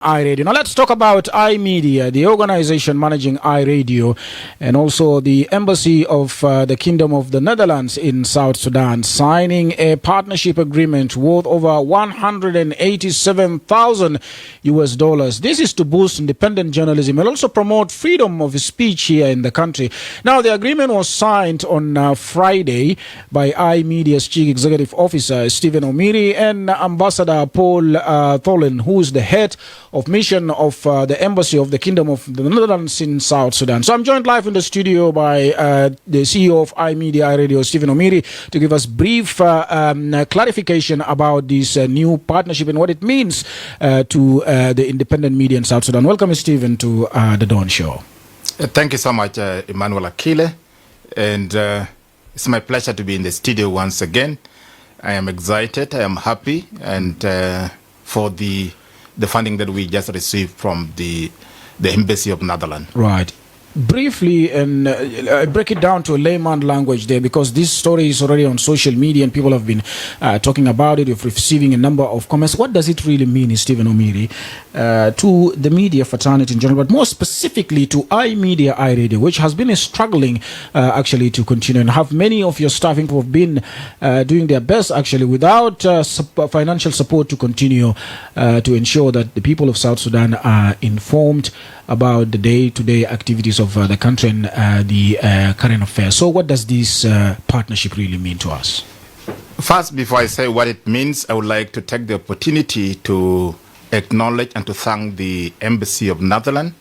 iRadio. Now let's talk about iMedia, the organization managing iRadio, and also the Embassy of the Kingdom of the Netherlands in South Sudan, signing a partnership agreement worth over 187,000 US dollars. This is to boost independent journalism and also promote freedom of speech here in the country. Now, the agreement was signed on Friday by iMedia's Chief Executive Officer, Stephen Omiri, and Ambassador Paul Tholen, who is the head of mission of the Embassy of the Kingdom of the Netherlands in South Sudan. So I'm joined live in the studio by the CEO of iMedia iRadio, Stephen Omiri, to give us brief clarification about this new partnership and what it means to the independent media in South Sudan. Welcome, Stephen, to the Dawn Show. Thank you so much, Emmanuel Akile. And it's my pleasure to be in the studio once again. I am excited, I am happy, and for the funding that we just received from the Embassy of Netherlands. Right. Briefly, and break it down to a layman language there, because this story is already on social media and people have been talking about it. You're receiving a number of comments. What does it really mean, Stephen Omiri, to the media fraternity in general, but more specifically to iMedia iRadio, which has been struggling actually to continue, and have many of your staffing who have been doing their best actually without financial support to continue to ensure that the people of South Sudan are informed about the day-to-day activities of the country and the current affairs. So what does this partnership really mean to us? First, before I say what it means, I would like to take the opportunity to acknowledge and to thank the Embassy of Netherlands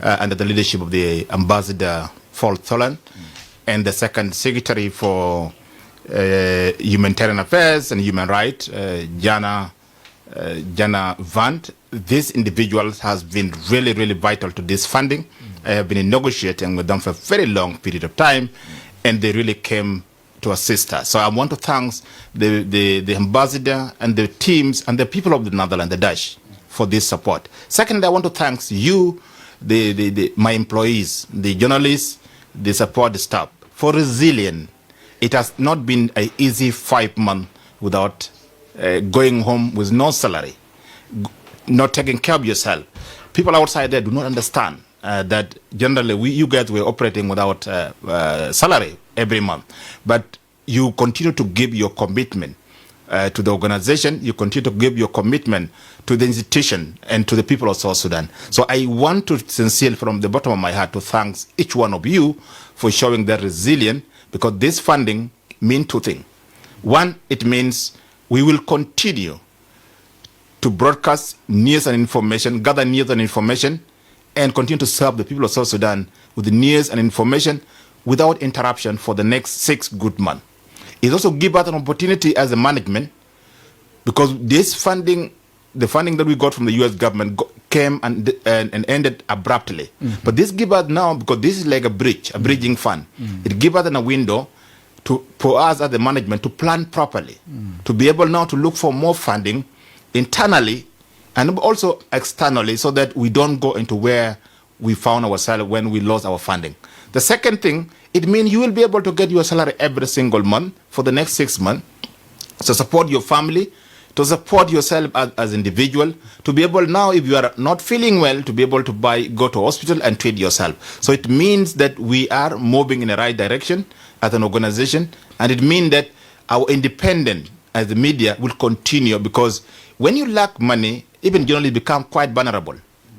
under the leadership of the Ambassador Paul Tholen and the Second Secretary for Humanitarian Affairs and Human Rights, Jana Vand. These individuals has been really, really vital to this funding. I have been negotiating with them for a very long period of time, and they really came to assist us. So I want to thank the ambassador and the teams and the people of the Netherlands, the Dutch, for this support. Second, I want to thank you, my employees, the journalists, the support staff, for resilience. It has not been an easy 5 months without going home with no salary, not taking care of yourself. People outside there do not understand that generally you guys were operating without salary every month. But you continue to give your commitment to the organization, you continue to give your commitment to the institution and to the people of South Sudan. So I want to sincerely, from the bottom of my heart, to thank each one of you for showing that resilience, because this funding means two things. One, it means we will continue to broadcast news and information, gather news and information, and continue to serve the people of South Sudan with the news and information without interruption for the next 6 good months. It also gives us an opportunity as a management, because this funding, the funding that we got from the U.S. government came and ended abruptly. But this gives us now, because this is like a bridging fund, it gives us a window for us as the management to plan properly, to be able now to look for more funding internally and also externally, so that we don't go into where we found ourselves when we lost our funding. The second thing, it means you will be able to get your salary every single month for the next 6 months, to support your family, to support yourself as individual, to be able now, if you are not feeling well, to be able to go to hospital and treat yourself. So it means that we are moving in the right direction as an organization, and it means that our independence as the media will continue, because when you lack money, even journalists become quite vulnerable.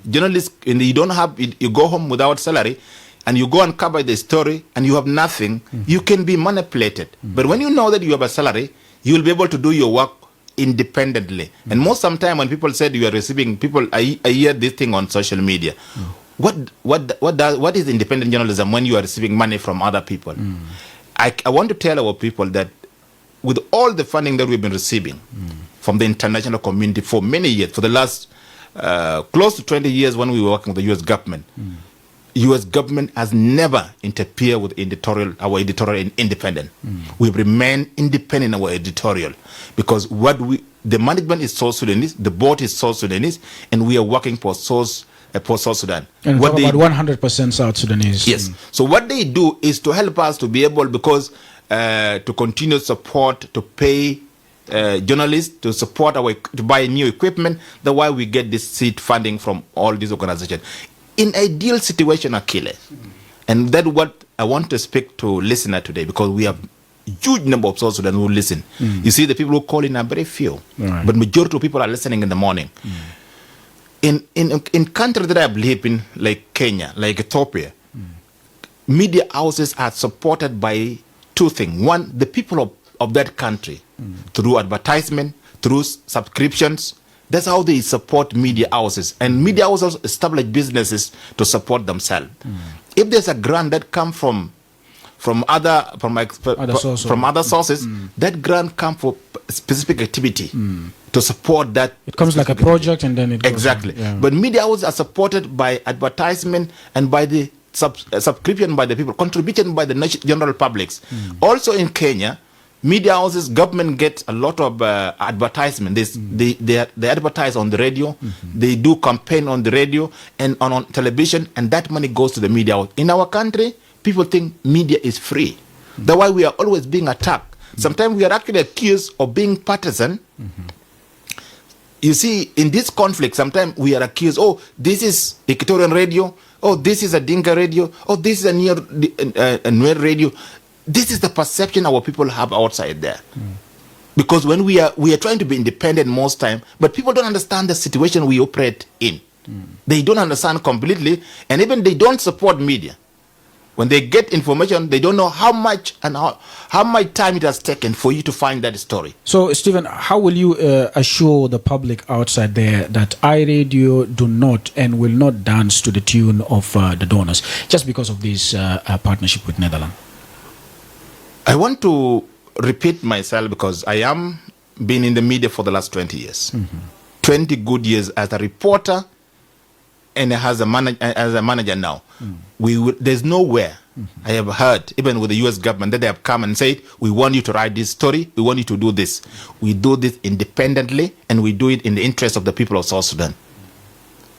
Journalists, you go home without salary, and you go and cover the story, and you have nothing, you can be manipulated. But when you know that you have a salary, you will be able to do your work independently. And most sometimes when people say you are receiving, I hear this thing on social media. What is independent journalism when you are receiving money from other people? I want to tell our people that with all the funding that we've been receiving from the international community for many years, for the last close to 20 years when we were working with the U.S. government, U.S. government has never interfered with our editorial independence. We've remained independent in our editorial, because the management is South Sudanese, the board is South Sudanese, and we are working for South Sudan. And what about 100% South Sudanese. Yes. So what they do is to help us to be able, because to continue support, to pay journalists to support to buy new equipment. That's why we get this seed funding from all these organizations. In ideal situation, Akile, and that's what I want to speak to listener today, because we have huge number of South Sudan who listen. You see, the people who call in are very few, but majority of people are listening in the morning. In countries that I have lived in, like Kenya, like Ethiopia, media houses are supported by two things. One, the people of that country, through advertisement, through subscriptions. That's how they support media houses. And media houses establish businesses to support themselves. If there's a grant that comes from other sources, that grant comes for specific activity to support that. It comes like a project and then it goes exactly. on. Yeah. But media houses are supported by advertisement and by the subscription by the people, contribution by the general publics. Also in Kenya, media houses, government get a lot of advertisement. They advertise on the radio, they do campaign on the radio and on television, and that money goes to the media house. In our country, people think media is free. That's why we are always being attacked. Sometimes we are actually accused of being partisan. You see, in this conflict, sometimes we are accused, oh, this is Equatorian radio, oh, this is a Dinka radio, oh, this is a Nuer radio. This is the perception our people have outside there. Because when we are trying to be independent most time, but people don't understand the situation we operate in. They don't understand completely, and even they don't support media. When they get information, they don't know how much and how much time it has taken for you to find that story. So, Stephen, how will you assure the public outside there that iRadio do not and will not dance to the tune of the donors just because of this partnership with Netherlands? I want to repeat myself because I am been in the media for the last 20 years. 20 good years as a reporter and as a manager now. There's nowhere I have heard, even with the U.S. government, that they have come and said, we want you to write this story, we want you to do this. We do this independently, and we do it in the interest of the people of South Sudan.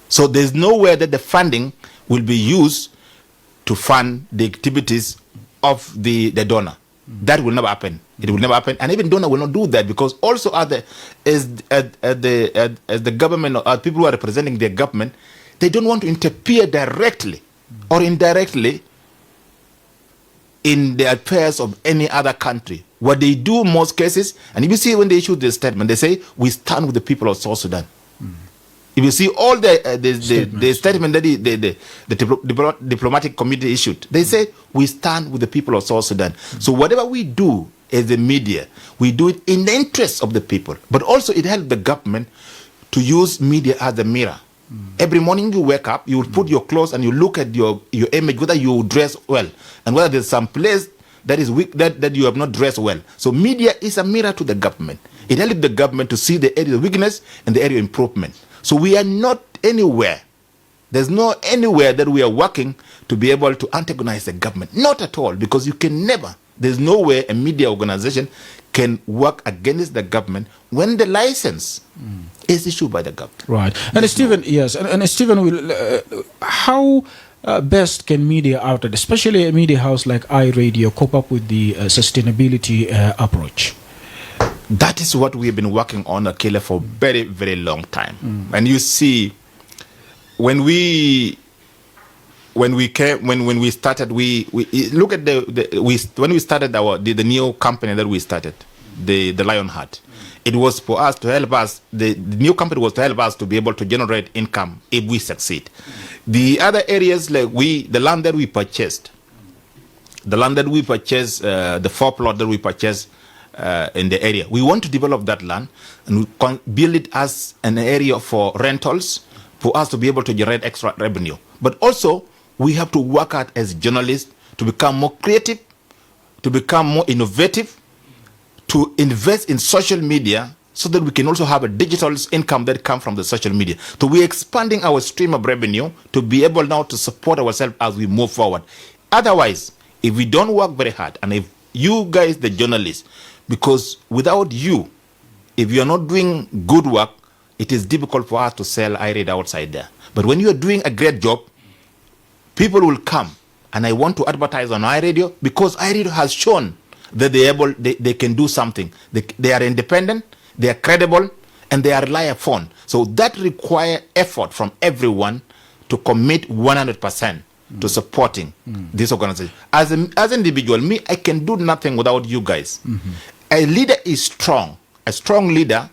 So there's nowhere that the funding will be used to fund the activities of the donor. That will never happen. It will never happen. And even donor will not do that, because also as the government or people who are representing their government, they don't want to interfere directly or indirectly in the affairs of any other country. What they do in most cases, and if you see when they issue this statement, they say, we stand with the people of South Sudan. If you see all the statement that the diplomatic committee issued, they say, we stand with the people of South Sudan. So whatever we do as the media, we do it in the interest of the people. But also it helps the government to use media as a mirror. Every morning you wake up, you will put your clothes and you look at your image, whether you dress well and whether there's some place that is weak, that you have not dressed well. So media is a mirror to the government. It helps the government to see the area of weakness and the area of improvement. So we are not anywhere. There's no anywhere that we are working to be able to antagonize the government. Not at all, because you can never. There's no way a media organization can work against the government when the license is issued by the government. Right. And Stephen, yes, and Stephen, how best can media outlet, especially a media house like iRadio, cope up with the sustainability approach? That is what we have been working on, Akile, for a very, very long time. And you see, when we started, we look at when we started the new company that we started, the Lionheart. It was for us to help us. The new company was to help us to be able to generate income if we succeed. The other areas, like the land that we purchased, the 4 plot that we purchased in the area, we want to develop that land and build it as an area for rentals for us to be able to generate extra revenue. But also, we have to work out as journalists to become more creative, to become more innovative, to invest in social media so that we can also have a digital income that comes from the social media. So we're expanding our stream of revenue to be able now to support ourselves as we move forward. Otherwise, if we don't work very hard, and if you guys, the journalists, because without you, if you are not doing good work, it is difficult for us to sell iRadio outside there. But when you are doing a great job, people will come, and I want to advertise on iRadio because iRadio has shown that they can do something. They are independent, they are credible, and they are relied upon. So that requires effort from everyone to commit 100% to supporting this organization. As an individual, I can do nothing without you guys. A leader is strong. A strong leader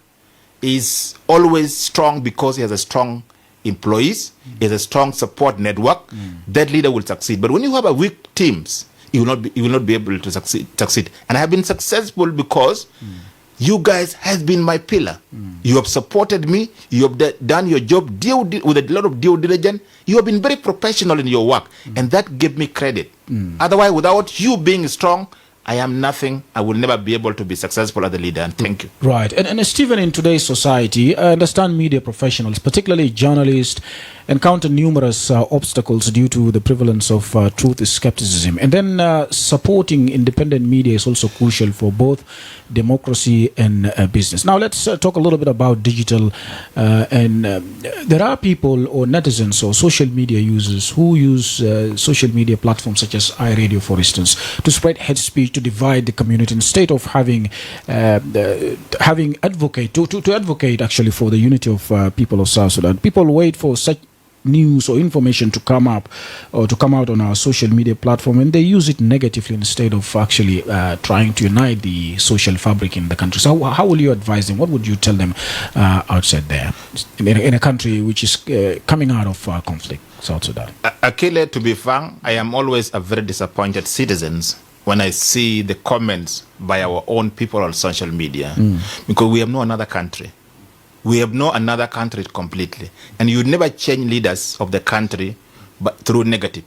is always strong because he has a strong employees, he has a strong support network. That leader will succeed. But when you have a weak teams, you will not be able to succeed. And I have been successful because you guys have been my pillar. You have supported me. You have done your job with a lot of due diligence. You have been very professional in your work, and that gave me credit. Otherwise, without you being strong, I am nothing. I will never be able to be successful as a leader. And thank you. Right. And Stephen, in today's society, I understand media professionals, particularly journalists, encounter numerous obstacles due to the prevalence of truth skepticism. And then supporting independent media is also crucial for both democracy and business. Now, let's talk a little bit about digital. There are people or netizens or social media users who use social media platforms such as iRadio, for instance, to spread hate speech, to divide the community instead of having advocate actually for the unity of people of South Sudan. People wait for such news or information to come up or to come out on our social media platform, and they use it negatively instead of actually trying to unite the social fabric in the country. So how will you advise them? What would you tell them outside there in a country which is coming out of conflict, South Sudan? Akile, to be frank, I am always a very disappointed citizens when I see the comments by our own people on social media, because we have no another country. We have no another country completely. And you never change leaders of the country but through negative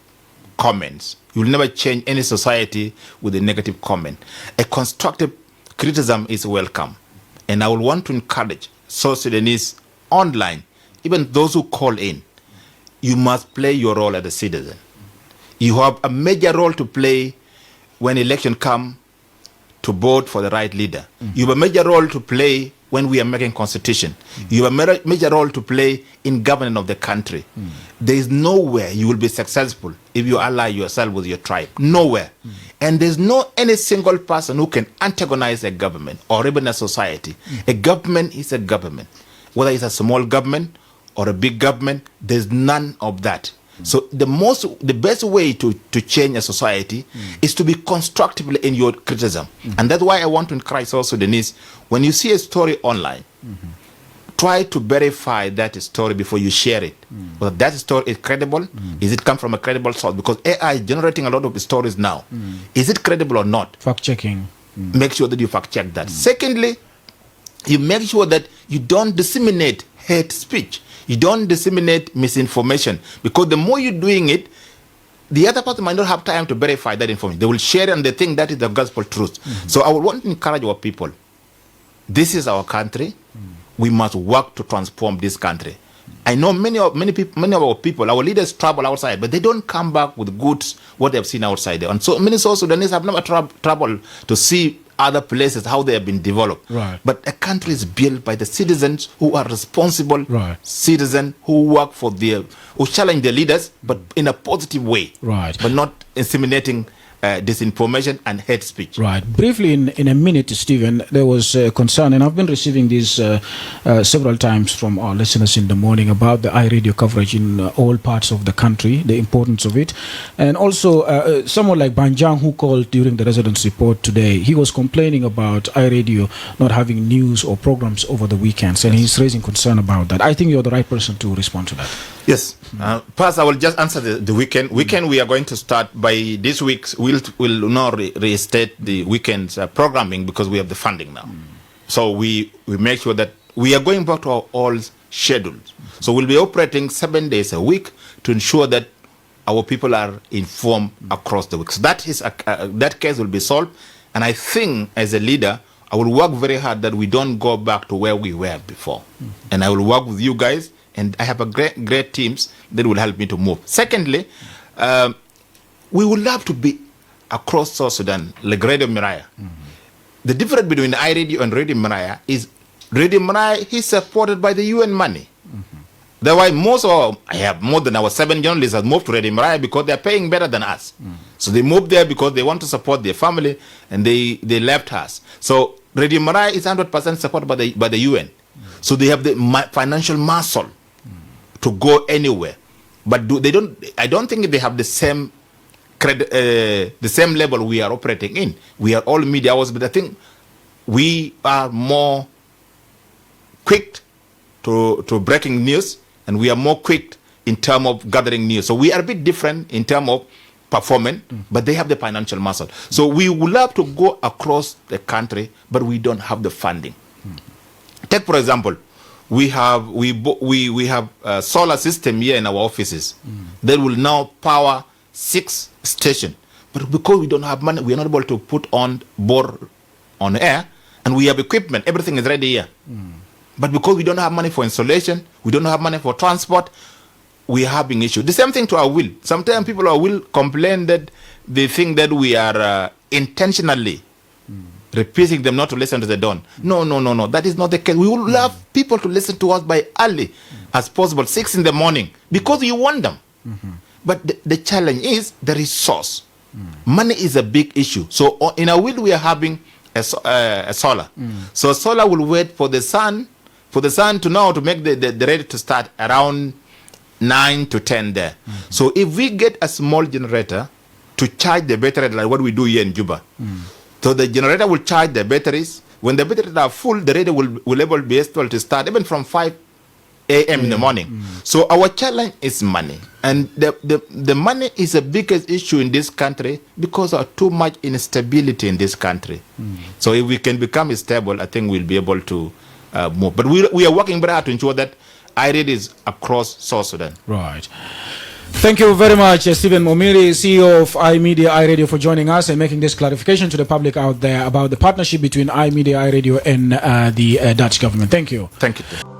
comments. You will never change any society with a negative comment. A constructive criticism is welcome. And I will want to encourage South Sudanese online, even those who call in, you must play your role as a citizen. You have a major role to play when election come to vote for the right leader. You have a major role to play when we are making constitution. You have a major role to play in governance of the country. There is nowhere you will be successful if you ally yourself with your tribe. Nowhere. And there's no any single person who can antagonize a government or even a society. A government is a government. Whether it's a small government or a big government, there's none of that. So the best way to change a society is to be constructively in your criticism. And that's why I want to encourage also Denise, when you see a story online, try to verify that story before you share it. Whether that story is credible, is it come from a credible source? Because AI is generating a lot of stories now. Is it credible or not? Fact checking. Make sure that you fact check that. Secondly, you make sure that you don't disseminate hate speech. You don't disseminate misinformation, because the more you're doing it, the other person might not have time to verify that information. They will share it and they think that is the gospel truth. So I would want to encourage our people. This is our country. We must work to transform this country. I know many of our people, our leaders travel outside, but they don't come back with goods, what they have seen outside there. And so many South Sudanese have never traveled to see other places, how they have been developed. Right. But a country is built by the citizens who are responsible, citizens who work for who challenge their leaders, but in a positive way. Right. But not inseminating disinformation and hate speech. Right. Briefly, in a minute, Stephen, there was concern, and I've been receiving this several times from our listeners in the morning about the iRadio coverage in all parts of the country, the importance of it. And also, someone like Banjang, who called during the residence report today, he was complaining about iRadio not having news or programs over the weekends, and he's raising concern about that. I think you're the right person to respond to that. Yes. First, I will just answer the weekend. Weekend, we are going to start by this week. We'll now restate the weekend's programming because we have the funding now. So we make sure that we are going back to our old schedules. So we'll be operating 7 days a week to ensure that our people are informed across the week. So that case will be solved. And I think as a leader, I will work very hard that we don't go back to where we were before. And I will work with you guys. And I have a great teams that will help me to move. Secondly, we would love to be across South Sudan, like Radio Miraya. The difference between iRadio and Radio Miraya is Radio Miraya is supported by the UN money. That's why I have more than our 7 journalists have moved to Radio Murray because they're paying better than us. So they moved there because they want to support their family, and they left us. So Radio Murray is 100% supported by the UN. So they have the financial muscle to go anywhere. But I don't think they have the same level we are operating in. We are all media houses, but I think we are more quick to breaking news, and we are more quick in terms of gathering news. So we are a bit different in terms of performance, but they have the financial muscle. So we would love to go across the country, but we don't have the funding. Take, for example, we have a solar system here in our offices that will now power 6 stations. But because we don't have money, we are not able to put on board on air, and we have equipment. Everything is ready here. But because we don't have money for installation, we don't have money for transport, we are having issues. The same thing to our will. Sometimes people are will complain that they think that we are intentionally repeating them not to listen to the dawn. No. That is not the case. We would love people to listen to us by early as possible, 6 in the morning, because you want them. But the challenge is the resource. Money is a big issue. So in our will, we are having a solar. So solar will wait for the sun to make the ready to start around 9 to 10 there. So if we get a small generator to charge the battery, like what we do here in Juba, so the generator will charge the batteries. When the batteries are full, the radio will be able to start even from 5 a.m. in the morning. So our challenge is money. And the money is the biggest issue in this country because of too much instability in this country. So if we can become stable, I think we'll be able to move. But we are working very hard to ensure that iRadio is across South Sudan. Right. Thank you very much, Stephen Omiri, CEO of iMedia iRadio, for joining us and making this clarification to the public out there about the partnership between iMedia iRadio and the Dutch government. Thank you. Thank you.